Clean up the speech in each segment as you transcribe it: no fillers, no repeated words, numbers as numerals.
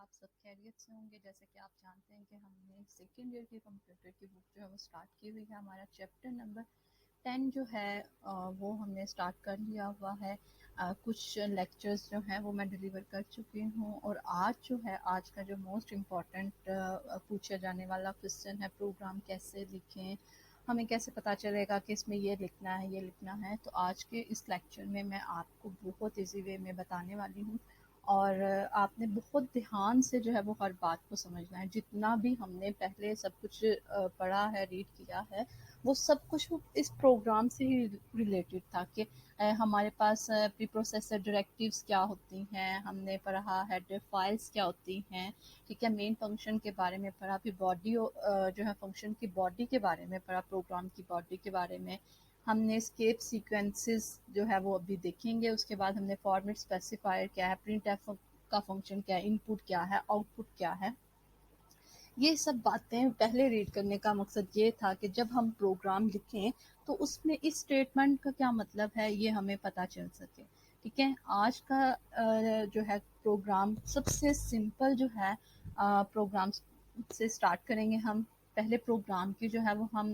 आप सब खैरियत से होंगे। जैसे कि आप जानते हैं कि हमने सेकेंड ईयर की कंप्यूटर की बुक जो है वो स्टार्ट की हुई है। हमारा चैप्टर नंबर 10 जो है वो हमने स्टार्ट कर लिया हुआ है। कुछ लेक्चर्स जो हैं वो मैं डिलीवर कर चुकी हूँ और आज जो है आज का जो मोस्ट इम्पॉर्टेंट पूछा जाने वाला क्वेश्चन है, प्रोग्राम कैसे लिखें, हमें कैसे पता चलेगा कि इसमें ये लिखना है ये लिखना है। तो आज के इस लेक्चर में मैं आपको बहुत ईजी वे में बताने वाली हूँ और आपने बहुत ध्यान से जो है वो हर बात को समझना है। जितना भी हमने पहले सब कुछ पढ़ा है, रीड किया है, वो सब कुछ वो इस प्रोग्राम से ही रिलेटेड था कि हमारे पास प्री प्रोसेसर डायरेक्टिव्स क्या होती हैं, हमने पढ़ा हेडर फाइल्स क्या होती हैं, ठीक है, मेन फंक्शन के बारे में पढ़ा, फिर बॉडी जो है फंक्शन की बॉडी के बारे में पढ़ा, प्रोग्राम की बॉडी के बारे में हमने स्केप सीक्वेंसेस जो है वो अभी देखेंगे। उसके बाद हमने फॉर्मेट स्पेसिफायर क्या है, प्रिंट एफ का फंक्शन क्या है, इनपुट क्या है, आउटपुट क्या है। ये सब बातें पहले रीड करने का मकसद ये था कि जब हम प्रोग्राम लिखें तो उसमें इस स्टेटमेंट का क्या मतलब है ये हमें पता चल सके। ठीक है, आज का जो है प्रोग्राम सबसे सिंपल जो है प्रोग्राम से स्टार्ट करेंगे हम। पहले प्रोग्राम की जो है वो हम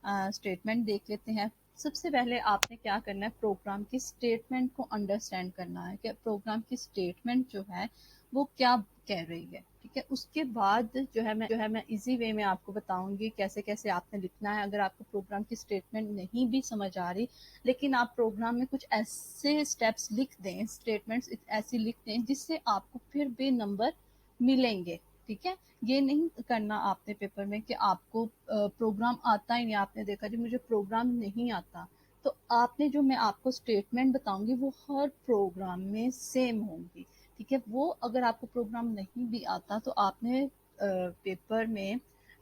स्टेटमेंट देख लेते हैं। सबसे पहले आपने क्या करना है, प्रोग्राम की स्टेटमेंट को अंडरस्टैंड करना है कि प्रोग्राम की स्टेटमेंट जो है वो क्या कह रही है। ठीक है, उसके बाद जो है मैं इजी वे में आपको बताऊंगी कैसे कैसे आपने लिखना है। अगर आपको प्रोग्राम की स्टेटमेंट नहीं भी समझ आ रही, लेकिन आप प्रोग्राम में कुछ ऐसे स्टेप्स लिख दें, स्टेटमेंट्स ऐसी लिख दें जिससे आपको फिर भी नंबर मिलेंगे। ठीक है, ये नहीं करना आपने पेपर में कि आपको प्रोग्राम आता ही नहीं, आपने देखा जी मुझे प्रोग्राम नहीं आता। तो आपने जो मैं आपको स्टेटमेंट बताऊंगी वो हर प्रोग्राम में सेम होंगी। ठीक है, वो अगर आपको प्रोग्राम नहीं भी आता तो आपने पेपर में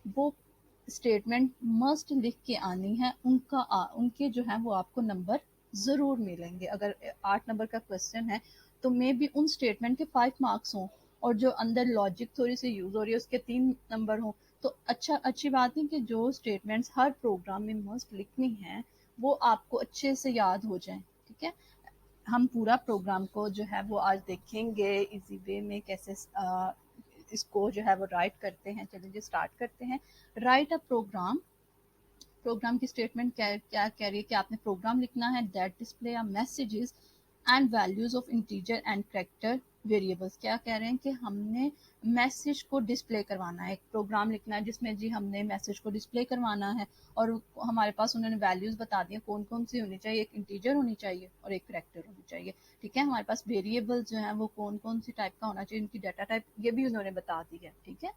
वो स्टेटमेंट मस्ट लिख के आनी है। उनके जो है वो आपको नंबर ज़रूर मिलेंगे। अगर 8 नंबर का क्वेश्चन है तो मे बी उन स्टेटमेंट के 5 मार्क्स हों और जो अंदर लॉजिक थोड़ी सी यूज़ हो रही है उसके 3 नंबर हों। तो अच्छी बात है कि जो स्टेटमेंट्स हर प्रोग्राम में मस्ट लिखनी है वो आपको अच्छे से याद हो जाएं। ठीक है, हम पूरा प्रोग्राम को जो है वो आज देखेंगे इजी वे में कैसे इसको जो है वो राइट करते हैं। चलिए स्टार्ट करते हैं। राइट अ प्रोग्राम। प्रोग्राम की स्टेटमेंट क्या क्या कह रही है कि आपने प्रोग्राम लिखना है that display a messages and values of integer and character variables. क्या कह रहे हैं कि हमने मैसेज को डिस्प्ले करवाना है, एक प्रोग्राम लिखना है जिसमें जी हमने मैसेज को डिस्प्ले करवाना है। और हमारे पास उन्होंने वैल्यूज बता दी कौन कौन सी होनी चाहिए, एक इंटीजर होनी चाहिए और एक कैरेक्टर होनी चाहिए। ठीक है, हमारे पास वेरिएबल जो है वो कौन कौन सी टाइप का होना चाहिए, इनकी डाटा टाइप ये भी उन्होंने बता दी है। ठीक है,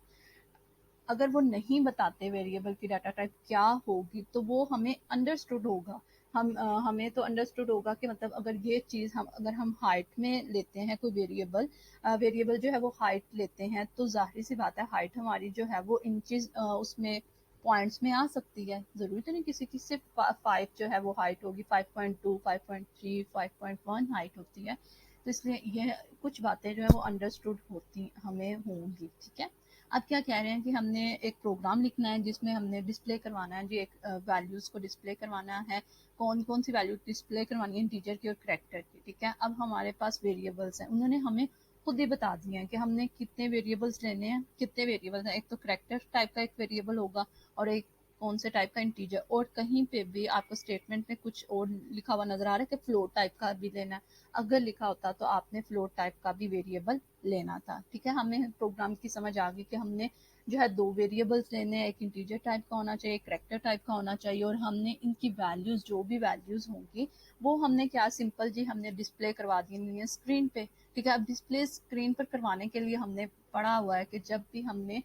अगर वो नहीं बताते वेरिएबल की डाटा टाइप क्या होगी तो वो हमें अंडरस्टूड होगा। हमें तो अंडरस्टूड होगा कि मतलब अगर ये चीज़ अगर हम हाइट में लेते हैं कोई वेरिएबल, वेरिएबल जो है वो हाइट लेते हैं तो जाहिर सी बात है हाइट हमारी जो है वो इंचेस उसमें पॉइंट्स में आ सकती है। ज़रूरी तो नहीं किसी की सिर्फ 5 जो है वो हाइट होगी, 5.2 5.3 5.1 हाइट होती है। तो इसलिए ये कुछ बातें जो है वो अंडरस्टूड होती हमें होंगी। ठीक है, अब क्या कह रहे हैं कि हमने एक प्रोग्राम लिखना है जिसमें हमने डिस्प्ले करवाना है जी एक वैल्यूज़ को डिस्प्ले करवाना है। कौन कौन सी वैल्यू डिस्प्ले करवानी है, इंटीजर की और कैरेक्टर की। ठीक है, अब हमारे पास वेरिएबल्स हैं, उन्होंने हमें खुद ही बता दिया है कि हमने कितने वेरिएबल्स लेने हैं। कितने वेरिएबल्स हैं, एक तो कैरेक्टर टाइप का एक वेरिएबल होगा और एक कौन से टाइप का इंटीजर। और कहीं पे भी आपको स्टेटमेंट में कुछ और लिखा हुआ नजर आ रहा है कि फ्लोट टाइप का भी लेना है। अगर लिखा होता तो आपने फ्लोट टाइप का भी वेरिएबल लेना था। ठीक है, हमें प्रोग्राम की समझ आ गई कि हमने जो है 2 वेरिएबल्स लेने हैं, एक इंटीजर टाइप का होना चाहिए, एक कैरेक्टर टाइप का होना चाहिए। और हमने इनकी वैल्यूज जो भी वैल्यूज होंगी वो हमने क्या सिंपल जी हमने डिस्प्ले करवा दी है स्क्रीन पे। ठीक है, अब डिस्प्ले स्क्रीन पर करवाने के लिए हमने पढ़ा हुआ है कि जब भी हमने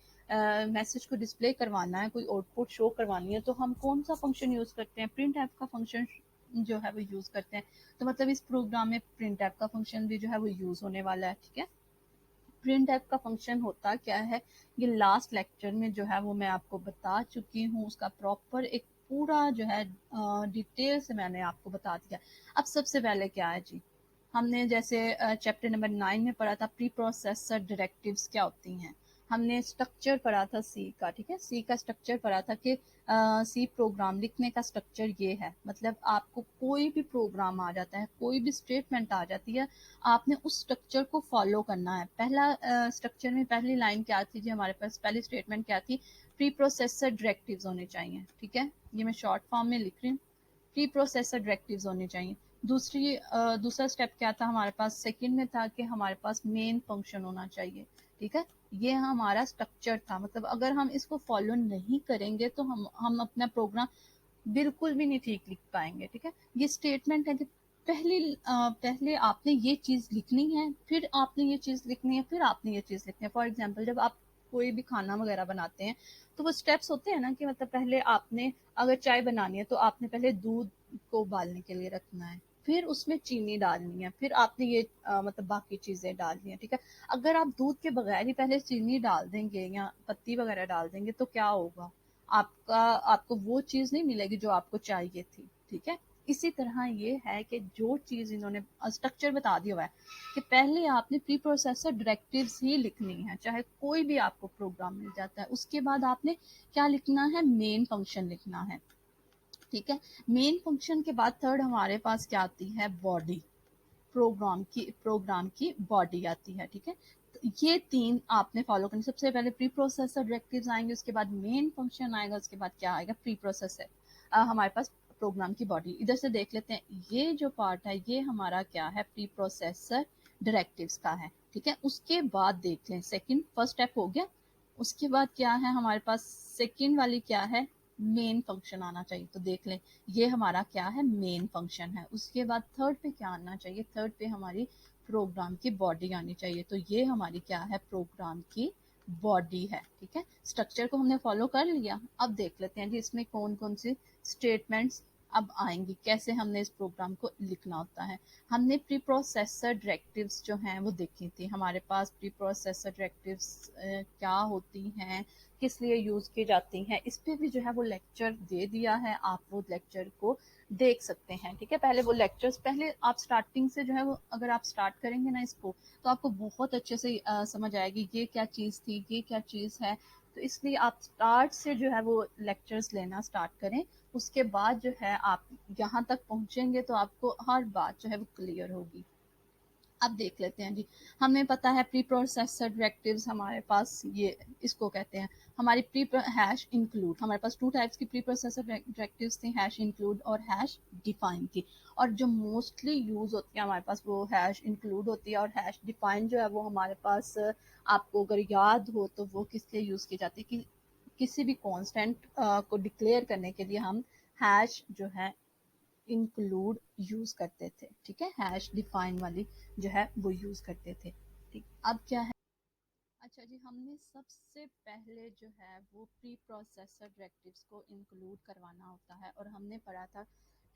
मैसेज को डिस्प्ले करवाना है, कोई आउटपुट शो करवानी है तो हम कौन सा फंक्शन यूज़ करते हैं, प्रिंट एफ का फंक्शन जो है वो यूज़ करते हैं। तो मतलब इस प्रोग्राम में प्रिंट एफ का फंक्शन भी जो है वो यूज़ होने वाला है। ठीक है, प्रिंट एफ का फंक्शन होता क्या है ये लास्ट लेक्चर में जो है वो मैं आपको बता चुकी हूँ। उसका प्रॉपर एक पूरा जो है डिटेल से मैंने आपको बता दिया। अब सबसे पहले क्या है जी, हमने जैसे चैप्टर नंबर 9 में पढ़ा था प्री प्रोसेसर डायरेक्टिव्स क्या होती हैं। हमने स्ट्रक्चर पढ़ा था सी का, ठीक है, सी का स्ट्रक्चर पढ़ा था कि सी प्रोग्राम लिखने का स्ट्रक्चर ये है, मतलब आपको कोई भी प्रोग्राम आ जाता है, कोई भी स्टेटमेंट आ जाती है, आपने उस स्ट्रक्चर को फॉलो करना है। पहला स्ट्रक्चर में पहली लाइन क्या थी जी, हमारे पास पहली स्टेटमेंट क्या थी, प्री प्रोसेसर डायरेक्टिव्स होने चाहिए, ठीक है, ये मैं शॉर्ट फॉर्म में लिख रही हूँ, प्री प्रोसेसर डायरेक्टिव्स होने चाहिए। दूसरा स्टेप क्या था हमारे पास, सेकंड में था कि हमारे पास मेन फंक्शन होना चाहिए, ठीक है, ये हमारा स्ट्रक्चर था। मतलब अगर हम इसको फॉलो नहीं करेंगे तो हम अपना प्रोग्राम बिल्कुल भी नहीं ठीक लिख पाएंगे, ठीक है। ये स्टेटमेंट है कि पहले आपने ये चीज़ लिखनी है, फिर आपने ये चीज़ लिखनी है, फिर आपने ये चीज़ लिखनी है। फॉर एग्जांपल जब आप कोई भी खाना वगैरह बनाते हैं तो वो स्टेप्स होते हैं ना, कि मतलब पहले आपने अगर चाय बनानी है तो आपने पहले दूध को उबालने के लिए रखना है, फिर उसमें चीनी डालनी है, फिर आपने ये मतलब बाकी चीज़ें डालनी है, ठीक है। अगर आप दूध के बगैर ही पहले चीनी डाल देंगे या पत्ती वगैरह डाल देंगे तो क्या होगा, आपको वो चीज़ नहीं मिलेगी जो आपको चाहिए थी, ठीक है। इसी तरह ये है कि जो चीज़ इन्होंने स्ट्रक्चर बता दिया हुआ है कि पहले आपने प्री प्रोसेसर डायरेक्टिव्स ही लिखनी है, चाहे कोई भी आपको प्रोग्राम मिल जाता है, उसके बाद आपने क्या लिखना है, मेन फंक्शन लिखना है, ठीक है। मेन फंक्शन के बाद थर्ड हमारे पास क्या आती है, बॉडी, प्रोग्राम की बॉडी आती है, ठीक है। तो ये तीन आपने फॉलो करनी, सबसे पहले प्री प्रोसेसर डायरेक्टिव्स आएंगे, उसके बाद मेन फंक्शन आएगा, उसके बाद क्या आएगा, प्री प्रोसेसर हमारे पास प्रोग्राम की बॉडी। इधर से देख लेते हैं, ये जो पार्ट है ये हमारा क्या है, प्री प्रोसेसर डायरेक्टिव्स का है, ठीक है। उसके बाद देख लें, सेकंड फर्स्ट स्टेप हो गया, उसके बाद क्या है हमारे पास, सेकंड वाली क्या है, मेन फंक्शन आना चाहिए, तो देख लें ये हमारा क्या है, मेन फंक्शन है। उसके बाद थर्ड पे क्या आना चाहिए, थर्ड पे हमारी प्रोग्राम की बॉडी आनी चाहिए, तो ये हमारी क्या है, प्रोग्राम की बॉडी है, ठीक है। स्ट्रक्चर को हमने फॉलो कर लिया, अब देख लेते हैं जी इसमें कौन कौन सी स्टेटमेंट्स अब आएंगी, कैसे हमने इस प्रोग्राम को लिखना होता है। हमने प्री प्रोसेसर डायरेक्टिव्स जो हैं वो देखी थी, हमारे पास प्री प्रोसेसर डायरेक्टिव्स क्या होती हैं, किस लिए यूज़ की जाती हैं, इस पे भी जो है वो लेक्चर दे दिया है, आप वो लेक्चर को देख सकते हैं, ठीक है। पहले वो लेक्चर्स, पहले आप स्टार्टिंग से जो है वो अगर आप स्टार्ट करेंगे ना इसको, तो आपको बहुत अच्छे से समझ आएगी ये क्या चीज़ थी, ये क्या चीज़ है। तो इसलिए आप स्टार्ट से जो है वो लेक्चर्स लेना स्टार्ट करें, उसके बाद जो है आप यहाँ तक पहुँचेंगे तो आपको हर बात जो है वो क्लियर होगी। अब देख लेते हैं जी, हमें पता है प्री प्रोसेसर डायरेक्टिव्स हमारे पास ये इसको कहते हैं, हमारी प्री हैश इंक्लूड, हमारे पास टू टाइप्स की प्री प्रोसेसर डायरेक्टिव्स थी, हैश इंक्लूड और हैश डिफाइन थी। और जो मोस्टली यूज होती है हमारे पास वो हैश इंक्लूड होती है, और हैश डिफाइन जो है वो हमारे पास आपको अगर याद हो तो वो किस लिए यूज की जाती है, कि किसी भी कांस्टेंट को डिक्लेयर करने के लिए हम हैश जो है इंक्लूड यूज करते थे, ठीक है, हैश डिफाइन वाली जो है वो यूज करते थे, ठीक। अब क्या है, अच्छा जी, हमने सबसे पहले जो है वो प्री प्रोसेसर डायरेक्टिव्स को इंक्लूड करवाना होता है, और हमने पढ़ा था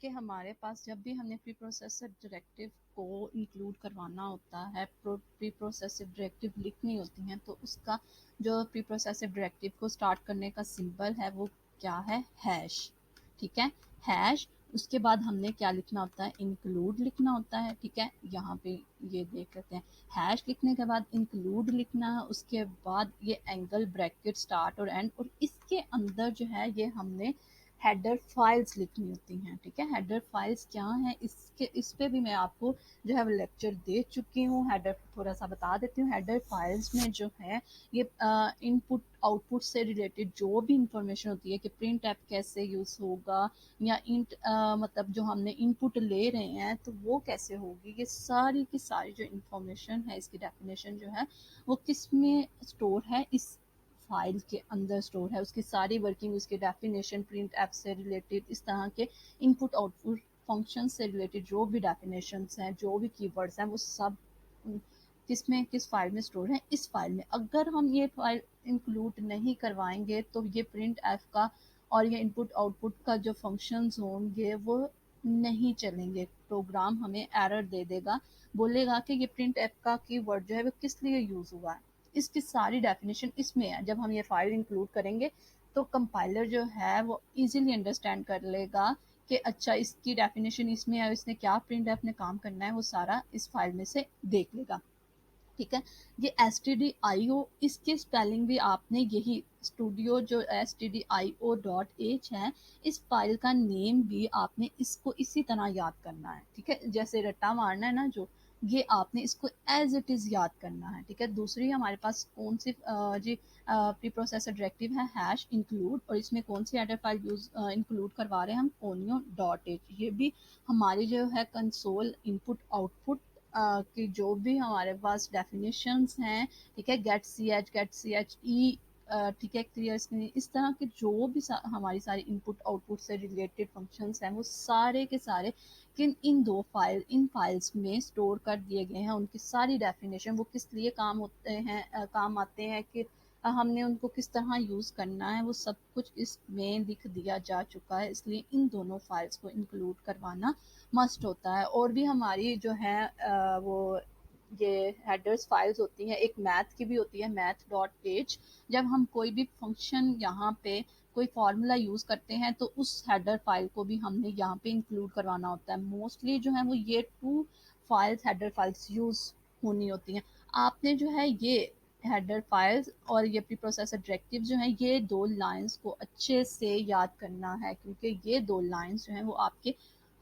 कि हमारे पास जब भी हमने प्री प्रोसेसर डायरेक्टिव को इंक्लूड करवाना होता है, प्री प्रोसेसर डायरेक्टिव लिखनी होती हैं, तो उसका जो प्री प्रोसेसर डायरेक्टिव को स्टार्ट करने का सिंबल है वो क्या है, हैश, ठीक है, हैश। उसके बाद हमने क्या लिखना होता है, इंक्लूड लिखना होता है, ठीक है। यहाँ पे ये देख लेते हैं, हैश लिखने के बाद इंक्लूड लिखना है, उसके बाद ये एंगल ब्रैकेट स्टार्ट और एंड, और इसके अंदर जो है ये हमने हेडर फाइल्स लिखनी होती हैं, ठीक है। हेडर फाइल्स क्या हैं, इस पे भी मैं आपको जो है वो लेक्चर दे चुकी हूँ। हेडर थोड़ा सा बता देती हूँ, हेडर फाइल्स में जो है ये इनपुट आउटपुट से रिलेटेड जो भी इंफॉर्मेशन होती है, कि प्रिंट ऐप कैसे यूज़ होगा, या मतलब जो हमने इनपुट ले रहे हैं तो वो कैसे होगी, ये सारी की सारी जो इंफॉर्मेशन है, इसकी डेफिनेशन जो है वो किस में स्टोर है, इस फाइल के अंदर स्टोर है, उसकी सारी वर्किंग, उसकी डेफिनेशन, प्रिंट ऐप से रिलेटेड, इस तरह के इनपुट आउटपुट फंक्शन से रिलेटेड जो भी डेफिनेशंस हैं, जो भी कीवर्ड्स हैं, वो सब किस में, किस फाइल में स्टोर है, इस फाइल में। अगर हम ये फाइल इंक्लूड नहीं करवाएंगे तो ये प्रिंट ऐप का और ये इनपुट आउटपुट का जो फंक्शंस होंगे वो नहीं चलेंगे, प्रोग्राम हमें एरर दे देगा, बोलेगा कि ये प्रिंट ऐप का कीवर्ड जो है वो किस लिए यूज़ हुआ है, इसकी सारी डेफिनेशन इसमें है। जब हम ये फाइल इंक्लूड करेंगे तो कंपाइलर जो है वो इजीली अंडरस्टैंड कर लेगा कि अच्छा इसकी डेफिनेशन इसमें है, इसने क्या प्रिंट ऐप ने काम करना है, वो सारा इस फाइल में से देख लेगा। ठीक है। ये stdio, इसकी स्पेलिंग भी आपने यही स्टूडियो जो stdio.h है, इस फाइल का नेम भी आपने इसको इसी तरह याद करना है। ठीक है, जैसे रट्टा मारना है ना जो, ये आपने इसको एज इट इज़ याद करना है। ठीक है, दूसरी हमारे पास कौन सी जी प्री प्रोसेसर डायरेक्टिव है हैश इंक्लूड, और इसमें कौन सी हेडर फाइल यूज इंक्लूड करवा रहे हैं हम, कोनियो डॉट एच। ये भी हमारी जो है कंसोल इनपुट आउटपुट कि जो भी हमारे पास डेफिनेशंस हैं, ठीक है, गेट सी एच ई, ठीक है, क्लियर स्क्रीन, इस तरह के जो भी हमारी सारी इनपुट आउटपुट से रिलेटेड फंक्शंस हैं वो सारे के सारे किन इन दो फाइल इन फाइल्स में स्टोर कर दिए गए हैं। उनकी सारी डेफिनेशन, वो किस लिए काम होते हैं, काम आते हैं, कि हमने उनको किस तरह यूज़ करना है, वो सब कुछ इसमें लिख दिया जा चुका है। इसलिए इन दोनों फाइल्स को इंक्लूड करवाना मस्ट होता है। और भी हमारी जो है वो ये हेडर्स फाइल्स होती हैं, एक मैथ की भी होती है, मैथ डॉट पेज। जब हम कोई भी फंक्शन यहाँ पे कोई फार्मूला यूज़ करते हैं तो उस हेडर फाइल को भी हमने यहाँ पे इंक्लूड करवाना होता है। मोस्टली जो है वो ये two files header files use होनी होती हैं। आपने जो है ये हेडर फाइल्स और ये प्री प्रोसेसर डायरेक्टिव जो है, ये दो लाइंस को अच्छे से याद करना है, क्योंकि ये दो लाइंस जो हैं वो आपके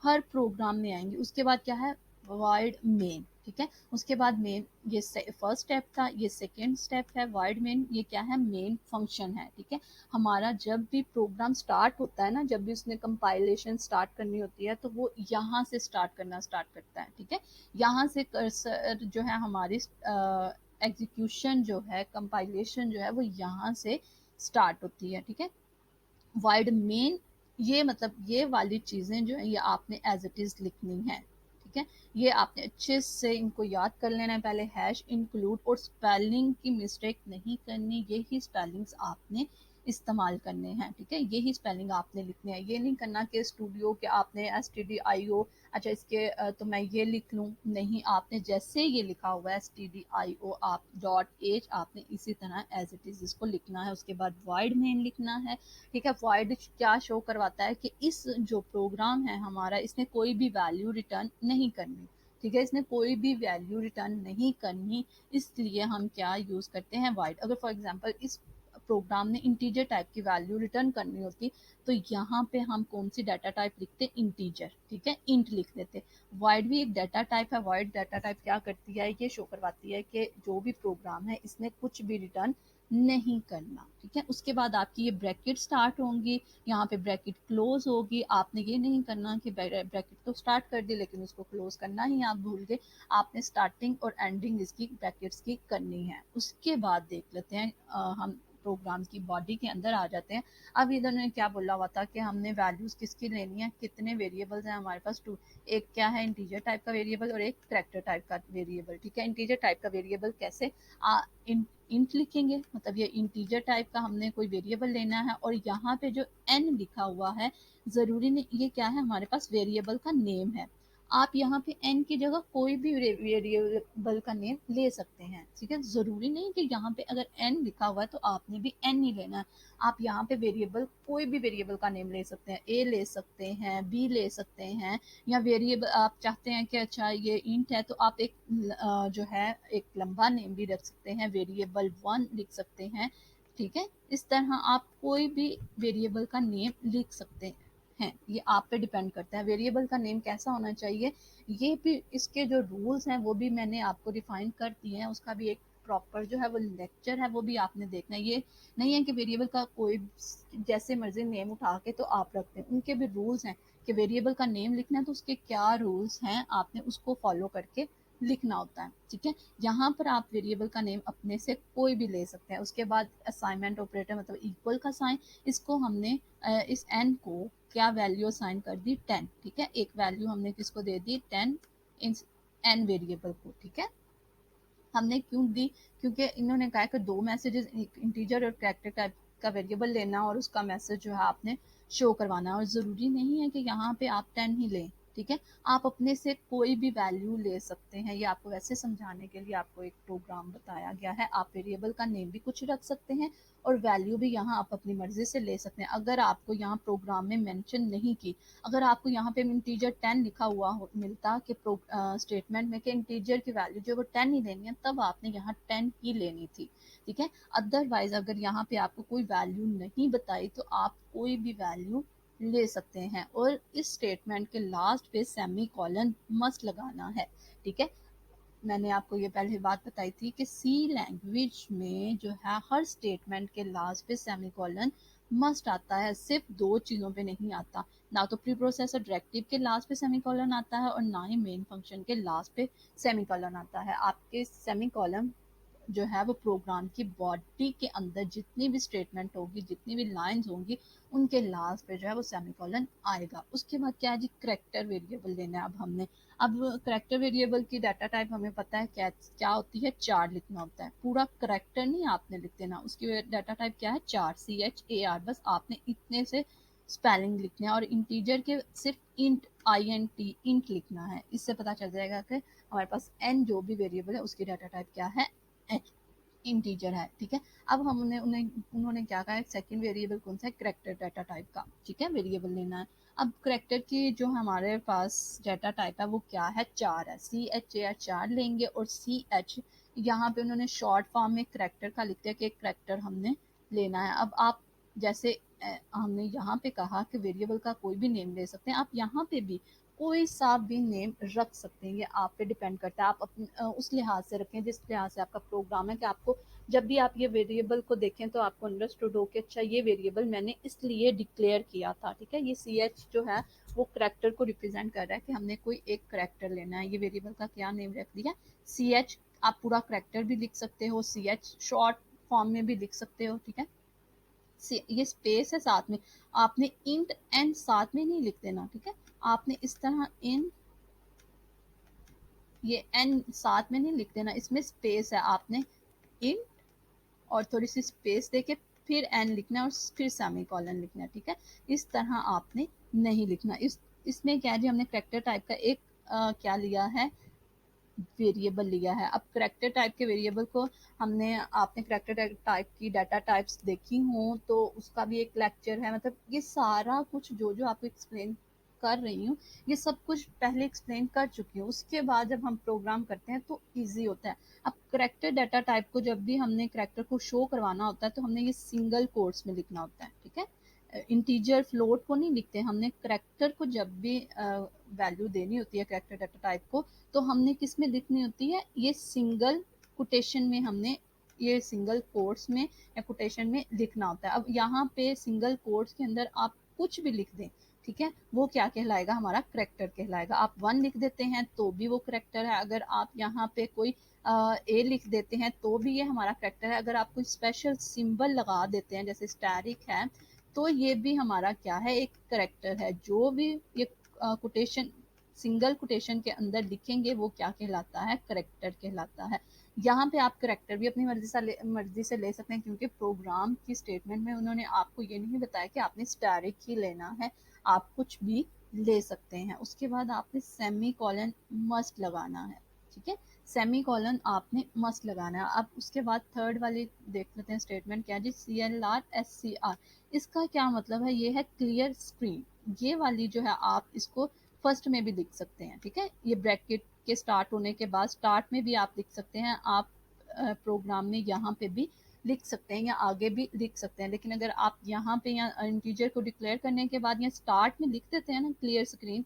हर प्रोग्राम में आएंगी। उसके बाद क्या है, वाइड मेन। ठीक है, उसके बाद मेन, ये फर्स्ट स्टेप था, ये सेकेंड स्टेप है वाइड मेन। ये क्या है, मेन फंक्शन है। ठीक है, हमारा जब भी प्रोग्राम स्टार्ट होता है ना, जब भी उसने कंपाइलेशन स्टार्ट करनी होती है तो वो यहाँ से स्टार्ट करता है। ठीक है, यहाँ से कर्सर जो है हमारी एग्जीक्यूशन जो है, कंपाइलेशन जो है वो यहाँ से स्टार्ट होती है। ठीक है, वाइड मेन, ये मतलब ये वाली चीज़ें जो है ये आपने एज इट इज़ लिखनी है। ठीक है, ये आपने अच्छे से इनको याद कर लेना है पहले। हैश इंक्लूड, और स्पेलिंग की मिस्टेक नहीं करनी, यही स्पेलिंग्स आपने इस्तेमाल करने हैं। ठीक है, यही स्पेलिंग आपने लिखने हैं। ये नहीं करना कि स्टूडियो के आपने stdio, अच्छा इसके तो मैं ये लिख लूँ, नहीं, आपने जैसे ये लिखा हुआ है stdio आप डॉट एच, आपने इसी तरह एज इट इज़ इसको लिखना है। उसके बाद वाइड मेन लिखना है। ठीक है, वॉइड क्या शो करवाता है कि इस जो प्रोग्राम है हमारा, इसने कोई भी वैल्यू रिटर्न नहीं करनी। ठीक है, इसने कोई भी वैल्यू रिटर्न नहीं करनी, इसलिए हम क्या यूज़ करते हैं, वाइड। अगर फॉर एग्जांपल इस प्रोग्राम ने इंटीजर टाइप की वैल्यू रिटर्न करनी होती तो यहाँ पे हम कौन सी डाटा टाइप लिखते, इंटीजर। ठीक है, इंट लिख देते। वाइड भी एक डाटा टाइप है। वाइड डाटा टाइप क्या करती है, ये शो करवाती है कि जो भी प्रोग्राम है इसने कुछ भी रिटर्न नहीं करना। ठीक है, उसके बाद आपकी ये ब्रैकेट स्टार्ट होंगी, यहाँ पे ब्रैकेट क्लोज होगी। आपने ये नहीं करना कि ब्रैकेट तो स्टार्ट कर दी लेकिन उसको क्लोज करना ही आप भूल गए। आपने स्टार्टिंग और एंडिंग इसकी ब्रैकेट्स की करनी है। उसके बाद देख लेते हैं हम प्रोग्राम की बॉडी के अंदर आ जाते हैं। अब इधर ने क्या बोला हुआ था कि हमने वैल्यूज किसकी लेनी है, कितने वेरिएबल्स हैं हमारे पास, टू। एक क्या है, इंटीजर टाइप का वेरिएबल और एक करैक्टर टाइप का वेरिएबल। ठीक है, इंटीजर टाइप का वेरिएबल कैसे, इंट लिखेंगे, मतलब ये इंटीजर टाइप का हमने कोई वेरिएबल लेना है। और यहाँ पे जो n लिखा हुआ है, ज़रूरी नहीं, ये क्या है, हमारे पास वेरिएबल का नेम है। आप यहाँ पे n की जगह कोई भी वेरिएबल का नेम ले सकते हैं। ठीक है, ज़रूरी नहीं कि यहाँ पे अगर n लिखा हुआ है तो आपने भी n ही लेना है। आप यहाँ पे वेरिएबल, कोई भी वेरिएबल का नेम ले सकते हैं, a ले सकते हैं, b ले सकते हैं, या वेरिएबल आप चाहते हैं कि अच्छा ये इंट है तो आप एक जो है एक लंबा नेम भी रख सकते हैं, वेरिएबल 1 लिख सकते हैं। ठीक है, इस तरह आप कोई भी वेरिएबल का नेम लिख सकते हैं। ये आप पे डिपेंड करता है वेरिएबल का नेम कैसा होना चाहिए। ये भी इसके जो रूल्स हैं वो भी मैंने आपको डिफाइन कर दिए हैं। उसका भी एक प्रॉपर जो है वो लेक्चर है, वो भी आपने देखना है। ये नहीं है कि वेरिएबल का कोई जैसे मर्जी नेम उठा के तो आप रखते हैं। उनके भी रूल्स हैं कि वेरिएबल का नेम लिखना है तो उसके क्या रूल्स हैं, आपने उसको फॉलो करके लिखना होता है। ठीक है, यहाँ पर आप वेरिएबल का नेम अपने से कोई भी ले सकते हैं। उसके बाद असाइनमेंट ऑपरेटर, मतलब इक्वल का साइन, इसको हमने इस n को क्या वैल्यू असाइन कर दी, 10। ठीक है, एक वैल्यू हमने किसको दे दी, 10 इन n वेरिएबल को। ठीक है, हमने क्यों दी, क्योंकि इन्होंने कहा कि दो मैसेजेस, इंटीजर और कैरेक्टर टाइप का वेरिएबल लेना और उसका मैसेज जो है आपने शो करवाना है। और ज़रूरी नहीं है कि यहाँ पे आप 10 ही लें। ठीक है। आप अपने से कोई भी वैल्यू ले सकते हैं, ये आपको वैसे समझाने के लिए आपको एक प्रोग्राम बताया गया है। आप वेरिएबल का नेम भी कुछ रख सकते हैं और वैल्यू भी यहाँ आप अपनी मर्जी से ले सकते हैं। अगर आपको यहाँ प्रोग्राम में मेंशन नहीं की, अगर आपको यहाँ पे इंटीजर 10 लिखा हुआ मिलता कि स्टेटमेंट में कि इंटीजर की वैल्यू जो वो 10 ही लेनी है, तब आपने यहाँ 10 ही लेनी थी, ठीक है। अदरवाइज अगर यहाँ पे आपको कोई वैल्यू नहीं बताई तो आप कोई भी वैल्यू ले सकते हैं। और इस स्टेटमेंट के लास्ट पे सेमी कॉलन मस्ट लगाना है, ठीक है। मैंने आपको ये पहले बात बताई थी कि सी लैंग्वेज में जो है हर स्टेटमेंट के लास्ट पे सेमी कॉलन मस्ट आता है, सिर्फ दो चीज़ों पे नहीं आता। ना तो प्री प्रोसेसर डायरेक्टिव के लास्ट पे सेमी कॉलन आता है और ना ही मेन फंक्शन के लास्ट पे सेमी कॉलन आता है। आपके सेमी कॉलन जो है वो प्रोग्राम की बॉडी के अंदर जितनी भी स्टेटमेंट होगी, जितनी भी लाइंस होंगी, उनके लास्ट पे जो है वो सेमीकोलन आएगा। उसके बाद क्या है जी, करेक्टर वेरिएबल लेना है अब हमने। अब करेक्टर वेरिएबल की डाटा टाइप हमें पता है क्या क्या होती है, चार लिखना होता है। पूरा करेक्टर नहीं आपने लिख देना, उसकी डाटा टाइप क्या है, चार, CHAR, बस आपने इतने से स्पेलिंग लिखना है। और इंटीजर के सिर्फ इंट, INT, इंट लिखना है। इससे पता चल जाएगा कि हमारे पास n जो भी वेरिएबल है उसकी डाटा टाइप क्या है, इंटीजर है, ठीक है। अब हमने उन्होंने क्या कहा, सेकंड वेरिएबल कौन सा है, करेक्टर डाटा टाइप का, ठीक है, वेरिएबल लेना है। अब करेक्टर की जो हमारे पास डाटा टाइप है वो क्या है, चार है, CHAR, चार लेंगे। और CH यहाँ पे उन्होंने शॉर्ट फॉर्म में करेक्टर का लिख दिया कि एक करेक्टर हमने लेना है। अब आप जैसे हमने यहाँ पे कहा कि वेरिएबल का कोई भी नेम ले सकते हैं, आप यहाँ पे भी कोई सा भी नेम रख सकते हैं, ये आप पे डिपेंड करता है। आप अपने उस लिहाज से रखें जिस लिहाज से आपका प्रोग्राम है, कि आपको जब भी आप ये वेरिएबल को देखें तो आपको अंडरस्टूड हो कि अच्छा ये वेरिएबल मैंने इसलिए डिक्लेयर किया था, ठीक है। ये CH जो है वो करेक्टर को रिप्रेजेंट कर रहा है कि हमने कोई एक करेक्टर लेना है। ये वेरिएबल का क्या नेम रख दिया, CH। आप पूरा करेक्टर भी लिख सकते हो, CH शॉर्ट फॉर्म में भी लिख सकते हो, ठीक है। ये स्पेस है साथ में, आपने इंट एन साथ में नहीं लिख देना, ठीक है। आपने इस तरह इन, ये एन साथ में नहीं लिख देना, इसमें स्पेस है, आपने इंट और थोड़ी सी स्पेस देके फिर एन लिखना है और फिर सेमी कॉलन लिखना है, ठीक है। इस तरह आपने नहीं लिखना। इसमें क्या है जी, हमने करेक्टर टाइप का एक क्या लिया है, वेरिएबल लिया है। अब करेक्टर टाइप के वेरिएबल को हमने, आपने करेक्टर टाइप की डाटा टाइप्स देखी हो तो उसका भी एक लेक्चर है। मतलब ये सारा कुछ जो जो आपको एक्सप्लेन कर रही हूँ, ये सब कुछ पहले एक्सप्लेन कर चुकी हूँ। उसके बाद जब हम प्रोग्राम करते हैं तो इजी होता है। अब करेक्टर डाटा टाइप को जब भी हमने करेक्टर को शो करवाना होता है तो हमने ये सिंगल कोट्स में लिखना होता है, ठीक है। इंटीजर फ्लोट को नहीं लिखते हमने। करेक्टर को जब भी वैल्यू देनी होती है करेक्टर डाटा टाइप को, तो हमने किस में लिखनी होती है, ये सिंगल कोटेशन में, हमने ये सिंगल कोट्स में या कोटेशन में लिखना होता है। अब यहाँ पे सिंगल कोट्स के अंदर आप कुछ भी लिख दें, ठीक है, वो क्या कहलाएगा, हमारा करेक्टर कहलाएगा। आप 1 लिख देते हैं तो भी वो करेक्टर है। अगर आप यहाँ पे कोई ए लिख देते हैं तो भी ये हमारा करेक्टर है। अगर आप कोई स्पेशल सिंबल लगा देते हैं जैसे स्टैरिक है, तो ये भी हमारा क्या है, एक करेक्टर है। जो भी ये कोटेशन सिंगल कोटेशन के अंदर लिखेंगे वो क्या कहलाता है, करेक्टर कहलाता है। यहाँ पे आप करेक्टर भी अपनी मर्जी से ले सकते हैं, क्योंकि प्रोग्राम की स्टेटमेंट में उन्होंने आपको ये नहीं बताया कि आपने स्टैरिक ही लेना है, आप कुछ भी ले सकते हैं। उसके बाद आपने सेमी कॉलन मस्ट लगाना है, ठीक है। सेमी कॉलन आपने मस्ट लगाना है। अब उसके बाद थर्ड वाली देख लेते हैं स्टेटमेंट क्या है जी, CLR SCR। इसका क्या मतलब है, ये है क्लियर स्क्रीन। ये वाली जो है आप इसको फर्स्ट में भी लिख सकते हैं, ठीक है। ये ब्रैकेट के स्टार्ट होने के बाद स्टार्ट में भी आप लिख सकते हैं, आप प्रोग्राम में यहाँ पे भी लिख सकते हैं या आगे भी लिख सकते हैं। लेकिन अगर आप यहाँ पे या इंटीजर को डिक्लेयर करने के बाद या स्टार्ट में लिख देते हैं ना क्लियर स्क्रीन,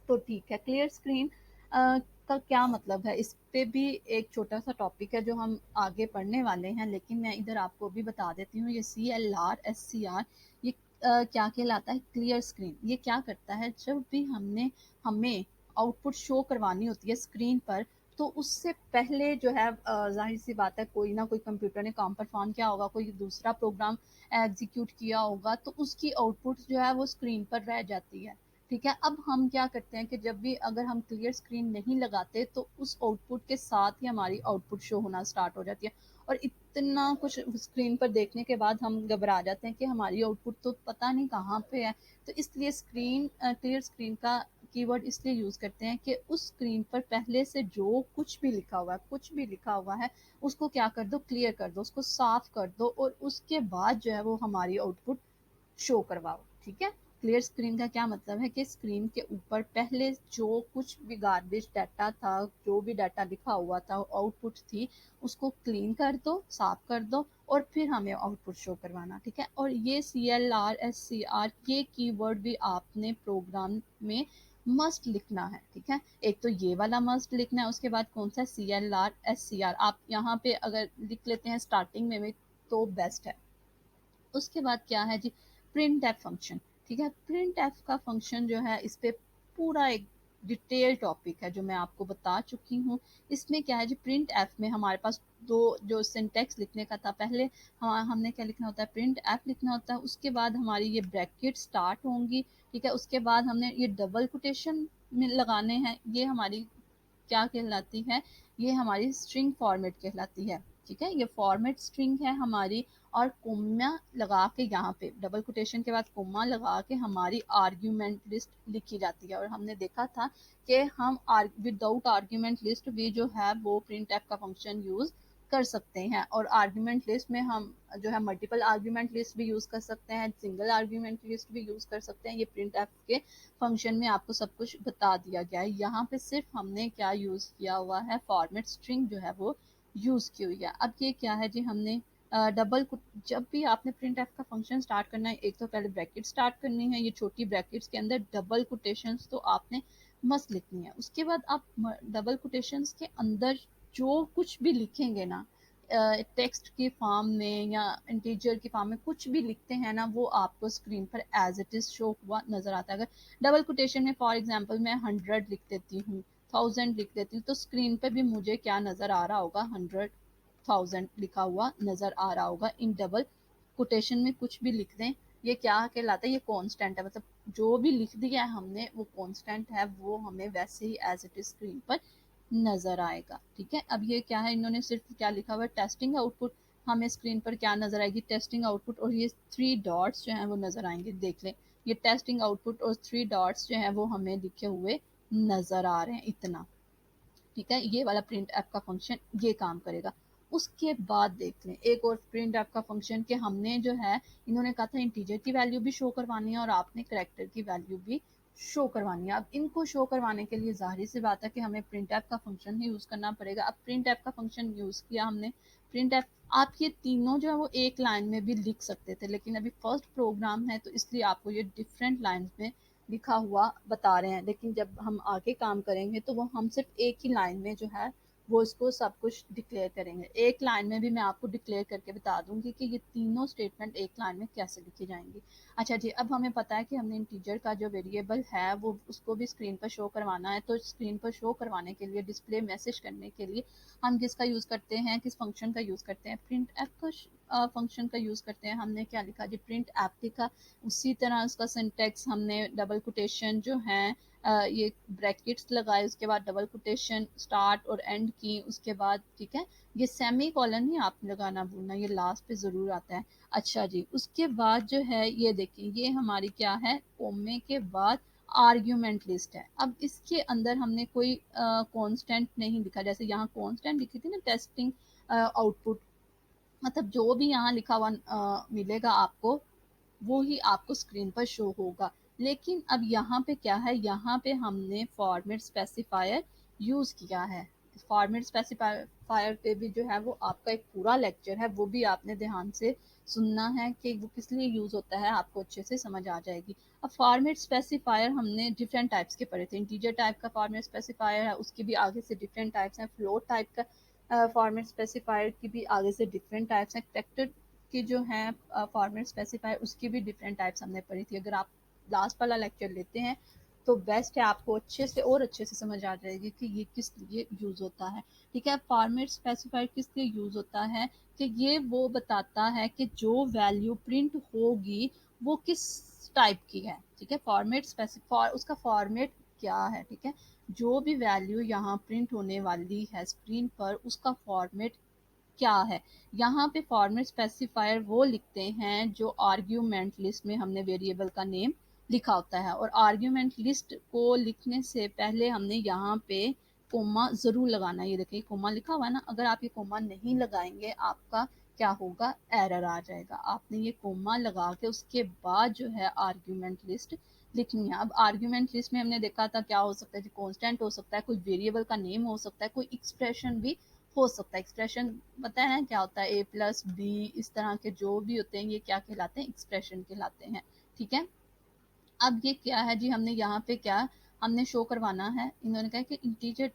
तो ठीक है। क्लियर स्क्रीन का क्या मतलब है, इस पे भी एक छोटा सा टॉपिक है जो हम आगे पढ़ने वाले हैं, लेकिन मैं इधर आपको भी बता देती हूँ। ये CLR SCR ये क्या कहलाता है, क्लियर स्क्रीन। ये क्या करता है, जब भी हमें आउटपुट शो करवानी होती है स्क्रीन पर, तो उससे पहले जो है जाहिर सी बात है कोई ना कोई कंप्यूटर ने काम परफॉर्म किया होगा, कोई दूसरा प्रोग्राम एग्जीक्यूट किया होगा, तो उसकी आउटपुट जो है वो स्क्रीन पर रह जाती है, ठीक है। अब हम क्या करते हैं कि जब भी अगर हम क्लियर स्क्रीन नहीं लगाते तो उस आउटपुट के साथ ही हमारी आउटपुट शो होना स्टार्ट हो जाती है। और इतना कुछ स्क्रीन पर देखने के बाद हम घबरा जाते हैं कि हमारी आउटपुट तो पता नहीं कहाँ पे है। तो इसलिए क्लियर स्क्रीन का कीवर्ड इसलिए यूज़ करते हैं कि उस स्क्रीन पर पहले से जो कुछ भी लिखा हुआ है उसको क्या कर दो, क्लियर कर दो, उसको साफ कर दो और उसके बाद जो है वो हमारी आउटपुट शो करवाओ। ठीक है, क्लियर स्क्रीन का क्या मतलब है कि स्क्रीन के ऊपर पहले जो कुछ भी गार्बेज डाटा था, जो भी डाटा लिखा हुआ था, आउटपुट थी, उसको क्लीन कर दो, साफ कर दो और फिर हमें आउटपुट शो करवाना। ठीक है, और ये CLR SCR ये कीवर्ड भी आपने प्रोग्राम में मस्ट लिखना है। ठीक है, एक तो ये वाला मस्ट लिखना है, उसके बाद कौन सा CLR SCR आप यहाँ पे अगर लिख लेते हैं स्टार्टिंग में भी तो बेस्ट है। उसके बाद क्या है जी, प्रिंट एफ फंक्शन। ठीक है, प्रिंट एफ का फंक्शन जो है इस पे पूरा एक डिटेल टॉपिक है जो मैं आपको बता चुकी हूँ। इसमें क्या है जी, प्रिंट एफ में हमारे पास दो जो सिंटेक्स लिखने का था, पहले हमने क्या लिखना होता है, प्रिंट एफ लिखना होता है, उसके बाद हमारी ये ब्रैकेट स्टार्ट होंगी। ठीक है, उसके बाद हमने ये डबल कोटेशन में लगाने हैं, ये हमारी क्या कहलाती है, ये हमारी स्ट्रिंग फॉर्मेट कहलाती है। ठीक है, ये फॉर्मेट स्ट्रिंग है हमारी, और कोमा लगा के यहाँ पे डबल कोटेशन के बाद कोमा लगा के हमारी आर्ग्यूमेंट लिस्ट लिखी जाती है। और हमने देखा था कि हम विदाउट आर्ग्यूमेंट लिस्ट भी जो है वो प्रिंट एफ का फंक्शन यूज कर सकते हैं। और आर्ग्यूमेंट लिस्ट में हम जो है मल्टीपल आर्ग्यूमेंट लिस्ट भी यूज कर सकते हैं, सिंगल आर्ग्यूमेंट लिस्ट भी यूज कर सकते हैं। ये प्रिंट एफ के फंक्शन में आपको सब कुछ बता दिया गया है। यहाँ पे सिर्फ हमने क्या यूज किया हुआ है, फॉर्मेट स्ट्रिंग जो है वो यूज की हुई है। अब ये क्या है जी, हमने डबल, जब भी आपने प्रिंट एफ का फंक्शन स्टार्ट करना है, एक तो पहले ब्रैकेट स्टार्ट करनी है, ये छोटी ब्रैकेट्स के अंदर डबल कोटेशंस तो आपने मस्त लिखनी है। उसके बाद आप डबल कोटेशंस के अंदर जो कुछ भी लिखेंगे ना, टेक्स्ट की फॉर्म में या इंटीजर की फॉर्म में कुछ भी लिखते हैं ना, वो आपको स्क्रीन पर एज इट इज शो हुआ नजर आता है। अगर डबल कोटेशन में फॉर एग्जांपल मैं 100 लिख देती हूँ, 1000 लिख देती हूँ, तो स्क्रीन पर भी मुझे क्या नजर आ रहा होगा, 100,000 लिखा हुआ नजर आ रहा होगा। इन डबल कोटेशन में कुछ भी लिख दें, ये क्या कहलाता है, ये कांस्टेंट है, मतलब जो भी लिख दिया है हमने वो कांस्टेंट है, वो हमें वैसे ही एज इट इज स्क्रीन पर नजर आएगा। ठीक है, अब ये क्या है, इन्होंने सिर्फ क्या लिखा हुआ है, टेस्टिंग आउटपुट। हमें स्क्रीन पर क्या नजर आएगी, टेस्टिंग आउटपुट, और ये 3 डॉट्स जो हैं वो नजर आएंगे। देख लें, ये टेस्टिंग आउटपुट और 3 डॉट्स जो हैं वो हमें लिखे हुए नजर आ रहे हैं, इतना। ठीक है, ये वाला प्रिंट ऐप का फंक्शन ये काम करेगा। उसके बाद देख लें एक और प्रिंट ऐप का फंक्शन, कि हमने जो है, इन्होंने कहा था इंटीजर की वैल्यू भी शो करवानी है और आपने करेक्टर की वैल्यू भी शो करवानी है। अब इनको शो करवाने के लिए जाहिर सी बात है कि हमें प्रिंट ऐप का फंक्शन ही यूज करना पड़ेगा। अब प्रिंट ऐप का फंक्शन यूज किया हमने, प्रिंट ऐप, आप ये तीनों जो है वो एक लाइन में भी लिख सकते थे, लेकिन अभी फर्स्ट प्रोग्राम है तो इसलिए आपको ये डिफरेंट लाइन में लिखा हुआ बता रहे हैं। लेकिन जब हम आगे काम करेंगे तो वो हम सिर्फ एक ही लाइन में जो है वो इसको सब कुछ डिक्लेयर करेंगे। एक लाइन में भी मैं आपको डिक्लेयर करके बता दूंगी कि ये तीनों स्टेटमेंट एक लाइन में कैसे लिखी जाएंगी। अच्छा जी, अब हमें पता है कि हमने इंटीजर का जो वेरिएबल है वो उसको भी स्क्रीन पर शो करवाना है। तो स्क्रीन पर शो करवाने के लिए, डिस्प्ले मैसेज करने के लिए हम किसका यूज़ करते हैं, किस फंक्शन का यूज़ करते हैं, प्रिंट ऐप का फंक्शन का यूज़ करते हैं। हमने क्या लिखा जी, प्रिंट ऐप लिखा, उसी तरह उसका सिंटेक्स हमने डबल कोटेशन जो है, ये ब्रैकेट्स लगाए, उसके बाद डबल कोटेशन स्टार्ट और एंड की, उसके बाद ठीक है, ये सेमी कॉलन ही आप लगाना भूलना, ये लास्ट पे ज़रूर आता है। अच्छा जी, उसके बाद जो है ये देखिए, ये हमारी क्या है, कोमे के बाद आर्ग्यूमेंट लिस्ट है। अब इसके अंदर हमने कोई कांस्टेंट नहीं लिखा, जैसे यहाँ कांस्टेंट लिखी थी ना, टेस्टिंग आउटपुट, मतलब जो भी यहाँ लिखा हुआ मिलेगा आपको, वो ही आपको स्क्रीन पर शो होगा। लेकिन अब यहाँ पे क्या है, यहाँ पे हमने फॉर्मेट स्पेसिफायर यूज़ किया है। फॉर्मेट स्पेसिफायर पे भी जो है वो आपका एक पूरा लेक्चर है, वो भी आपने ध्यान से सुनना है कि वो किस लिए यूज़ होता है, आपको अच्छे से समझ आ जाएगी। अब फॉर्मेट स्पेसिफायर हमने डिफरेंट टाइप्स के पढ़े थे, इंटीजर टाइप का फॉर्मेट स्पेसिफायर है, उसके भी आगे से डिफरेंट टाइप्स हैं, फ्लोट टाइप का फॉर्मेट स्पेसिफायर की भी आगे से डिफरेंट टाइप्स हैं, कैरेक्टर की जो है फॉर्मेट स्पेसिफायर उसकी भी डिफरेंट टाइप्स हमने पढ़ी थी। अगर आप लास्ट वाला लेक्चर लेते हैं तो बेस्ट है, आपको अच्छे से और अच्छे से समझ आ जाएगी कि ये किस लिए यूज़ होता है। ठीक है, फॉर्मेट स्पेसिफायर किस लिए यूज़ होता है, कि ये वो बताता है कि जो वैल्यू प्रिंट होगी वो किस टाइप की है। ठीक है, फॉर्मेट स्पेसिफायर उसका फॉर्मेट क्या है। ठीक है, जो भी वैल्यू यहाँ प्रिंट होने वाली है स्क्रीन पर उसका फॉर्मेट क्या है। यहाँ पे फॉर्मेट स्पेसिफायर वो लिखते हैं जो आर्ग्यूमेंट लिस्ट में हमने वेरिएबल का नेम लिखा होता है। और आर्ग्यूमेंट लिस्ट को लिखने से पहले हमने यहाँ पे कोमा ज़रूर लगाना है। ये देखिए कोमा लिखा हुआ है ना, अगर आप ये कोमा नहीं लगाएंगे आपका क्या होगा, एरर आ जाएगा। आपने ये कोमा लगा के उसके बाद जो है आर्ग्यूमेंट लिस्ट लिखनी है। अब आर्ग्यूमेंट लिस्ट में हमने देखा था क्या हो सकता है, कांस्टेंट हो सकता है, कोई वेरिएबल का नेम हो सकता है, कोई एक्सप्रेशन भी हो सकता है। एक्सप्रेशन पता है ना क्या होता है, ए प्लस बी, इस तरह के जो भी होते हैं ये क्या कहलाते हैं, एक्सप्रेशन कहलाते हैं। ठीक है, अब ये क्या है जी, हमने यहाँ पे क्या हमने शो करवाना है, इन्होंने कहा कि इंटीजर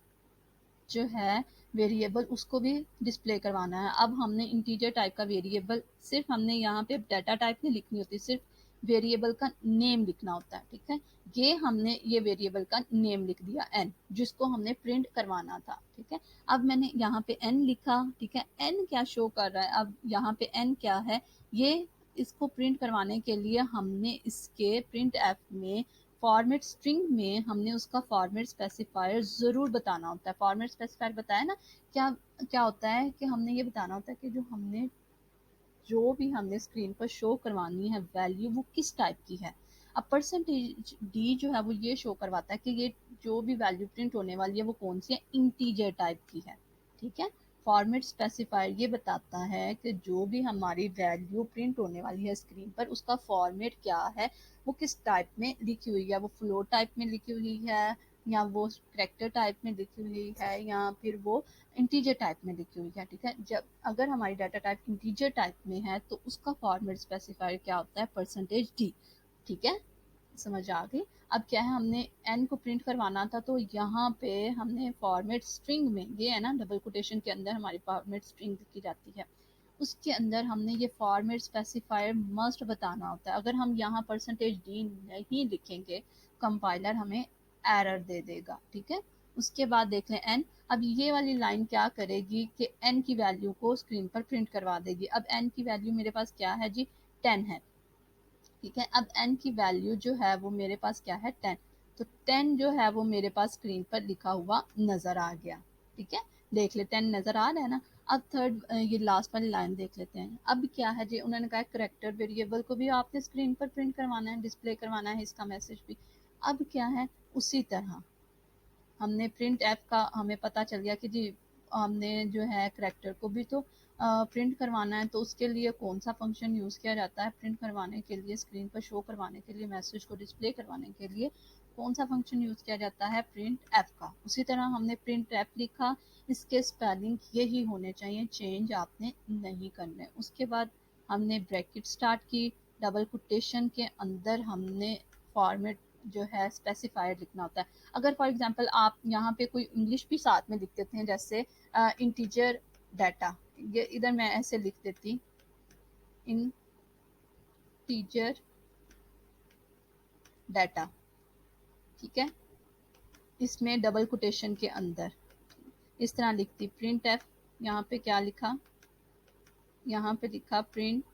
जो है वेरिएबल उसको भी डिस्प्ले करवाना है। अब हमने इंटीजर टाइप का वेरिएबल सिर्फ हमने यहाँ पे डाटा टाइप नहीं लिखनी होती, सिर्फ वेरिएबल का नेम लिखना होता है। ठीक है, ये हमने ये वेरिएबल का नेम लिख दिया एन, जिसको हमने प्रिंट करवाना था। ठीक है, अब मैंने यहाँ पे एन लिखा। ठीक है, एन क्या शो कर रहा है, अब यहाँ पे एन क्या है, ये इसको प्रिंट करवाने के लिए हमने इसके प्रिंट एफ में फॉर्मेट स्ट्रिंग में हमने उसका फॉर्मेट स्पेसिफायर ज़रूर बताना होता है। फॉर्मेट स्पेसिफायर बताया ना, क्या क्या होता है कि हमने ये बताना होता है कि जो भी हमने स्क्रीन पर शो करवानी है वैल्यू वो किस टाइप की है। अब परसेंटेज डी जो है वो ये शो करवाता है कि ये जो भी वैल्यू प्रिंट होने वाली है वो कौन सी है, इंटीजर टाइप की है। ठीक है, फॉर्मेट स्पेसिफायर ये बताता है कि जो भी हमारी वैल्यू प्रिंट होने वाली है स्क्रीन पर उसका फॉर्मेट क्या है, वो किस टाइप में लिखी हुई है, वो फ्लोट टाइप में लिखी हुई है, या वो कैरेक्टर टाइप में लिखी हुई है, या फिर वो इंटीजर टाइप में लिखी हुई है। ठीक है, जब अगर हमारी डाटा टाइप इंटीजर टाइप में है तो उसका फॉर्मेट स्पेसिफायर क्या होता है, परसेंटेज डी। ठीक है, समझ आ गई। अब क्या है, हमने एन को प्रिंट करवाना था तो यहाँ पे हमने फॉर्मेट स्ट्रिंग में, ये है ना डबल कोटेशन के अंदर हमारी फॉर्मेट स्ट्रिंग लिखी जाती है, उसके अंदर हमने ये फॉर्मेट स्पेसिफायर मस्ट बताना होता है। अगर हम यहाँ परसेंटेज डी नहीं लिखेंगे कंपाइलर हमें एरर दे देगा। ठीक है, उसके बाद देख लें एन। अब ये वाली लाइन क्या करेगी कि एन की वैल्यू को स्क्रीन पर प्रिंट करवा देगी। अब एन की वैल्यू मेरे पास क्या है जी, 10 है। ठीक है, अब एन की वैल्यू जो है वो मेरे पास क्या है, 10। तो 10 जो है वो मेरे पास स्क्रीन पर लिखा हुआ नजर आ गया। ठीक है, देख लेते हैं नजर आ रहा है ना। अब थर्ड ये लास्ट वाली लाइन देख लेते हैं। अब क्या है जी, उन्होंने कहा करेक्टर वेरिएबल को भी आपने स्क्रीन पर प्रिंट करवाना है, डिस्प्ले करवाना है इसका मैसेज भी। अब क्या है, उसी तरह हमने प्रिंट ऐप का हमें पता चल गया कि जी हमने जो है करेक्टर को भी तो प्रिंट करवाना है, तो उसके लिए कौन सा फंक्शन यूज़ किया जाता है प्रिंट करवाने के लिए, स्क्रीन पर शो करवाने के लिए, मैसेज को डिस्प्ले करवाने के लिए कौन सा फंक्शन यूज़ किया जाता है, प्रिंट ऐप का। उसी तरह हमने प्रिंट ऐप लिखा, इसके स्पेलिंग यही होने चाहिए, चेंज आपने नहीं करने। उसके बाद हमने ब्रैकेट स्टार्ट की, डबल कोटेशन के अंदर हमने फॉर्मेट जो है स्पेसिफायर लिखना होता है। अगर फॉर एग्जांपल आप यहाँ पे कोई इंग्लिश भी साथ में लिख देते हैं, जैसे इंटीजर डाटा, ये इधर मैं ऐसे लिख देती, इंटीजर डाटा। ठीक है, इसमें डबल कोटेशन के अंदर इस तरह लिखती प्रिंट एफ, यहाँ पे क्या लिखा, यहाँ पे लिखा प्रिंट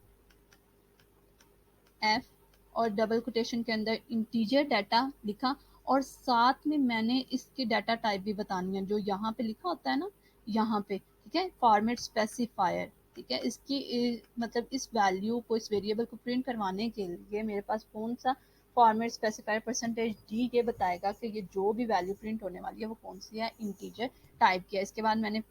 एफ और डबल कोटेशन के अंदर इंटीजर डाटा लिखा, और साथ में मैंने इसकी डाटा टाइप भी बतानी है जो यहाँ पे लिखा होता है ना, यहाँ पे। ठीक है, फॉर्मेट स्पेसिफायर। ठीक है, इसकी मतलब इस वैल्यू को, इस वेरिएबल को प्रिंट करवाने के लिए मेरे पास कौन सा फॉर्मेट स्पेसिफायर, परसेंटेज डी ये बताएगा कि ये जो भी वैल्यू प्रिंट होने वाली है वो कौन सी है, इंटीजर टाइप की है। इसके बाद मैंने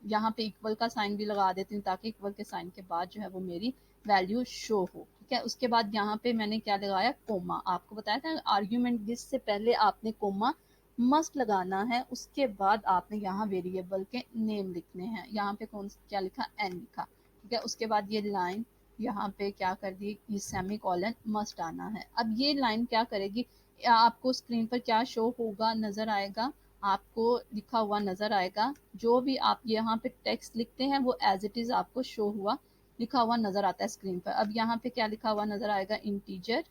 यहाँ पे इक्वल का साइन भी लगा देती हूँ ताकि इक्वल के साइन के बाद जो है वो मेरी वैल्यू शो हो। ठीक है, उसके बाद यहाँ पे मैंने क्या लगाया, कोमा। आपको बताया था आर्ग्यूमेंट लिस्ट से पहले आपने कोमा मस्ट लगाना है, उसके बाद आपने यहाँ वेरिएबल के नेम लिखने हैं। यहाँ पे कौन क्या लिखा, एन लिखा। ठीक है, उसके बाद ये लाइन यहाँ पे क्या कर दी, ये सेमी कॉलन मस्ट आना है। अब ये लाइन क्या करेगी, आपको स्क्रीन पर क्या शो होगा, नजर आएगा, आपको लिखा हुआ नजर आएगा, जो भी आप यहाँ पे टेक्स्ट लिखते हैं वो एज इट इज आपको शो हुआ लिखा हुआ नजर आता है स्क्रीन पर। अब यहाँ पे क्या लिखा हुआ नजर आएगा, इंटीजर।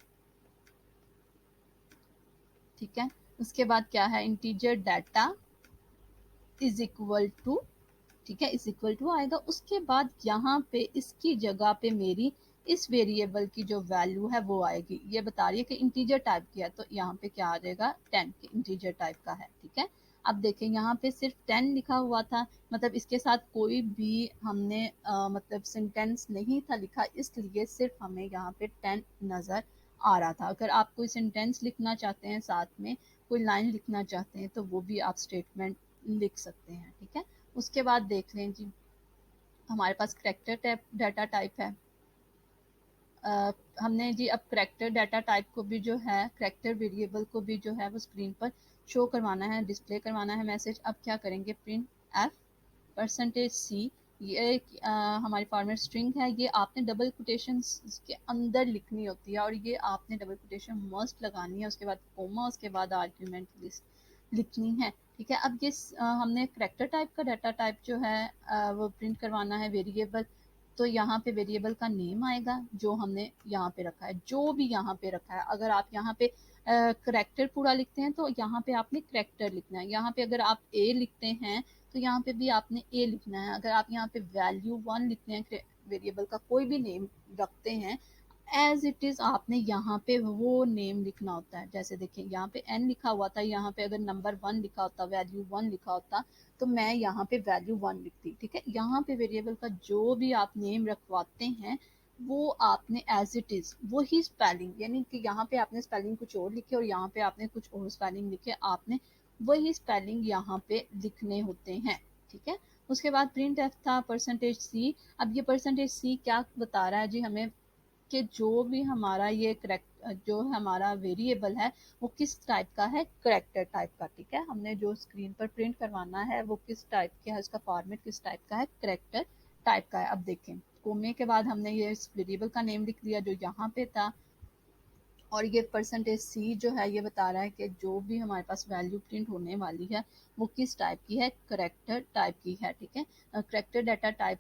ठीक है, उसके बाद क्या है, integer data is equal to, ठीक है, इज इक्वल टू आएगा। उसके बाद यहाँ पे इसकी जगह पे मेरी इस वेरिएबल की जो वैल्यू है वो आएगी, ये बता रही है कि इंटीजर टाइप की है, तो यहाँ पे क्या आ जाएगा, 10 के इंटीजर टाइप का है। ठीक है, अब देखें यहाँ पे सिर्फ 10 लिखा हुआ था, मतलब इसके साथ कोई भी हमने मतलब सेंटेंस नहीं था लिखा, इसलिए सिर्फ हमें यहाँ पे 10 नजर आ रहा था। अगर आप कोई सेंटेंस लिखना चाहते हैं, साथ में कोई लाइन लिखना चाहते हैं, तो वो भी आप स्टेटमेंट लिख सकते हैं। ठीक है, उसके बाद देख लें जी, हमारे पास करेक्टर डाटा टाइप है। हमने जी अब करेक्टर डाटा टाइप को भी जो है, करेक्टर वेरिएबल को भी जो है वो स्क्रीन पर शो करवाना है, डिस्प्ले करवाना है मैसेज। अब क्या करेंगे, प्रिंट एफ %c, ये हमारी फॉर्मेट स्ट्रिंग है, ये आपने डबल कोटेशन के अंदर लिखनी होती है, और ये आपने डबल कोटेशन मस्ट लगानी है, उसके बाद कोमा, उसके बाद आर्ग्यूमेंट लिस्ट लिखनी है। ठीक है, अब ये हमने करेक्टर टाइप का डाटा टाइप जो है वो प्रिंट करवाना है वेरिएबल। तो यहाँ पे वेरिएबल का नेम आएगा जो हमने यहाँ पे रखा है, जो भी यहाँ पे रखा है। अगर आप यहाँ पे करेक्टर पूरा लिखते हैं तो यहाँ पे आपने करेक्टर लिखना है। यहाँ पे अगर आप ए लिखते हैं तो यहाँ पे भी आपने ए लिखना है। अगर आप यहाँ पे वैल्यू 1 लिखते हैं, वेरिएबल का कोई भी नेम रखते हैं, एज इट इज आपने यहाँ पे वो नेम लिखना होता है। जैसे देखिए यहाँ पे n लिखा हुआ था, यहाँ पे अगर नंबर 1 लिखा होता, वैल्यू 1 लिखा होता, तो मैं यहाँ पे वैल्यू 1 लिखती। ठीक है, यहाँ पे वेरिएबल का जो भी आप नेम रखवाते हैं वो आपने एज इट इज वही स्पेलिंग, यानी कि यहाँ पे आपने स्पेलिंग कुछ और लिखे और यहाँ पे आपने कुछ और स्पेलिंग लिखे, आपने वही स्पेलिंग यहाँ पे लिखने होते हैं। ठीक है, उसके बाद प्रिंट एफ था %c। अब ये %c क्या बता रहा है जी हमें, कि जो भी हमारा ये करेक्ट जो हमारा वेरिएबल है वो किस टाइप का है, करेक्टर टाइप का। ठीक है, हमने जो स्क्रीन पर प्रिंट करवाना है वो किस टाइप का है, उसका फॉर्मेट किस टाइप का है, करेक्टर टाइप का है। अब देखें, कोमे के बाद हमने ये इस वेरिएबल का नेम लिख दिया जो यहाँ पे था, और ये %c जो है ये बता रहा है कि जो भी हमारे पास वैल्यू प्रिंट होने वाली है वो किस टाइप की है, करेक्टर टाइप की है। ठीक है, करेक्टर डाटा टाइप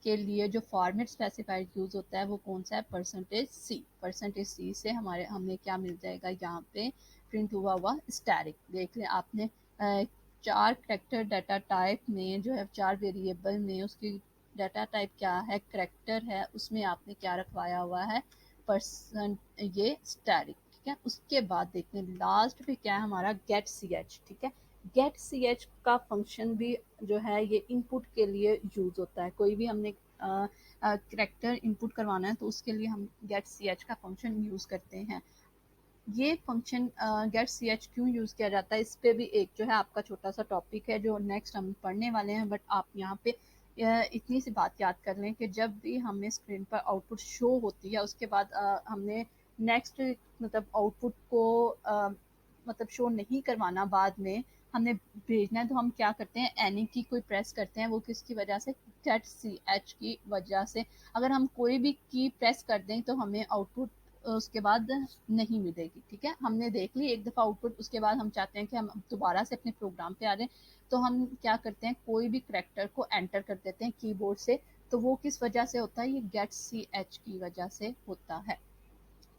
के लिए जो फॉर्मेट स्पेसिफाइड यूज होता है वो कौन सा है, %c। %c से हमारे हमें क्या मिल जाएगा, यहाँ पे प्रिंट हुआ स्टैटिक। देख लें आपने 4 करेक्टर डाटा टाइप में जो है, 4 वेरिएबल में उसकी डाटा टाइप क्या है, करेक्टर है, उसमें आपने क्या रखवाया हुआ है, परसेंट ये स्टैटिक। ठीक है, उसके बाद देखते हैं लास्ट पे क्या है हमारा, गेट सी एच। ठीक है, गेट सी एच का फंक्शन भी जो है ये इनपुट के लिए यूज होता है। कोई भी हमने करेक्टर इनपुट करवाना है तो उसके लिए हम गेट सी एच का फंक्शन यूज करते हैं। ये फंक्शन गेट सी एच क्यों यूज किया जाता है, इस पे भी एक जो है आपका छोटा सा टॉपिक है जो नेक्स्ट हम पढ़ने वाले हैं। बट आप यहाँ पे इतनी सी बात याद कर लें कि जब भी हमें स्क्रीन पर आउटपुट शो होती है, उसके बाद हमने नेक्स्ट मतलब आउटपुट को मतलब शो नहीं करवाना, बाद में हमने भेजना है, तो हम क्या करते हैं, एनी की कोई प्रेस करते हैं। वो किसकी वजह से, गेट सी एच की वजह से। अगर हम कोई भी की प्रेस कर दें तो हमें आउटपुट उसके बाद नहीं मिलेगी। ठीक है, हमने देख ली एक दफ़ा आउटपुट, उसके बाद हम चाहते हैं कि हम दोबारा से अपने प्रोग्राम पे आ जाएं, तो हम क्या करते हैं, कोई भी करेक्टर को एंटर कर देते हैं कीबोर्ड से। तो वो किस वजह से होता है, ये गेट सी एच की वजह से होता है।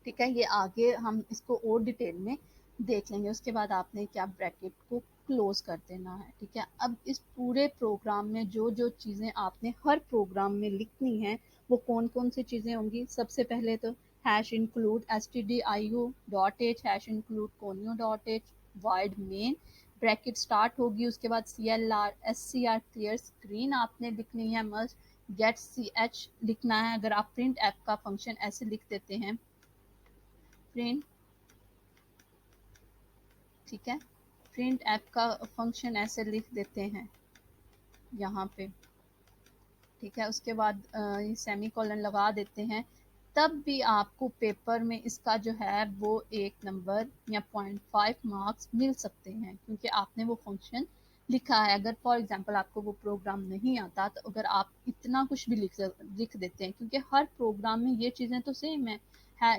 ठीक है, ये आगे हम इसको और डिटेल में देख लेंगे। उसके बाद आपने क्या, ब्रैकेट को क्लोज कर देना है। ठीक है, अब इस पूरे प्रोग्राम में जो जो चीज़ें आपने हर प्रोग्राम में लिखनी है वो कौन कौन सी चीज़ें होंगी, सबसे पहले तो hash include stdio.h, hash include conio.h, wide main, bracket start होगी, उसके बाद CLR SCR क्लियर स्क्रीन आपने लिखनी है मस्ट, गेट सी एच लिखना है। अगर आप प्रिंट एफ का फंक्शन ऐसे लिख देते हैं, प्रिंट, ठीक है, प्रिंट ऐप का फंक्शन ऐसे लिख देते हैं यहाँ पे। ठीक है, उसके बाद सेमी कॉलन लगा देते हैं, तब भी आपको पेपर में इसका जो है वो 1 नंबर या 0.5 मार्क्स मिल सकते हैं, क्योंकि आपने वो फंक्शन लिखा है। अगर फॉर एग्जांपल आपको वो प्रोग्राम नहीं आता, तो अगर आप इतना कुछ भी लिख देते हैं, क्योंकि हर प्रोग्राम में ये चीज़ें तो सेम है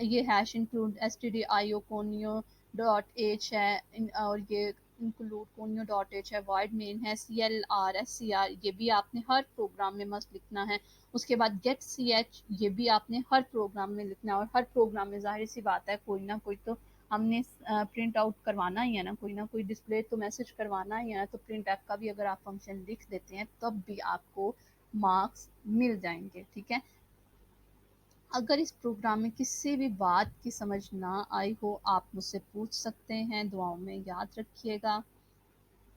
ये hash include stdio conio dot H है, और ये इंक्लूड conio डॉट एच है, वाइड मेन है, CLR SCR ये भी आपने हर प्रोग्राम में मस्ट लिखना है। उसके बाद गेट सी एच ये भी आपने हर प्रोग्राम में लिखना है, और हर प्रोग्राम में जाहिर सी बात है कोई ना कोई तो हमने प्रिंट आउट करवाना ही है ना कोई डिस्प्ले तो मैसेज करवाना ही है ना। तो प्रिंट ऐप का भी अगर आप फंक्शन लिख देते हैं तब भी आपको मार्क्स मिल जाएंगे। ठीक है, अगर इस प्रोग्राम में किसी भी बात की समझ ना आई हो, आप मुझसे पूछ सकते हैं। दुआओं में याद रखिएगा।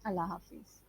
अल्लाह हाफिज़।